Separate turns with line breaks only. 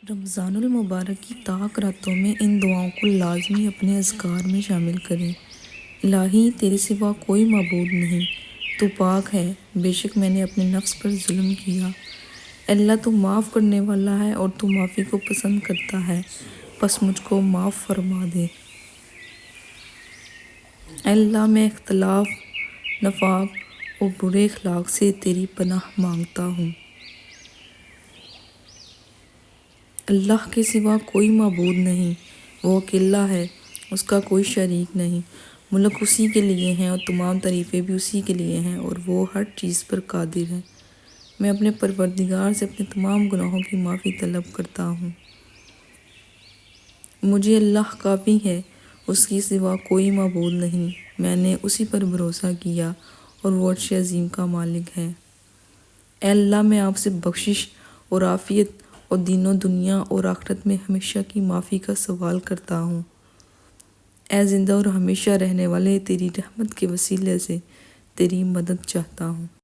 رمضان المبارک کی تاک راتوں میں ان دعاؤں کو لازمی اپنے اذکار میں شامل کریں۔ الہی تیرے سوا کوئی معبود نہیں، تو پاک ہے، بے شک میں نے اپنے نفس پر ظلم کیا۔ اے اللہ تو معاف کرنے والا ہے اور تو معافی کو پسند کرتا ہے، پس مجھ کو معاف فرما دے۔ اے اللہ میں اختلاف، نفاق اور برے اخلاق سے تیری پناہ مانگتا ہوں۔ اللہ کے سوا کوئی معبود نہیں، وہ اکیلا ہے، اس کا کوئی شریک نہیں۔ ملک اسی کے لیے ہیں اور تمام تعریفیں بھی اسی کے لیے ہیں اور وہ ہر چیز پر قادر ہے۔ میں اپنے پروردگار سے اپنے تمام گناہوں کی معافی طلب کرتا ہوں۔ مجھے اللہ کافی ہے، اس کے سوا کوئی معبود نہیں، میں نے اسی پر بھروسہ کیا اور وہ عرش عظیم کا مالک ہے۔ اے اللہ میں آپ سے بخشش اور عافیت اور دین و دنیا اور آخرت میں ہمیشہ کی معافی کا سوال کرتا ہوں۔ اے زندہ اور ہمیشہ رہنے والے، تیری رحمت کے وسیلے سے تیری مدد چاہتا ہوں۔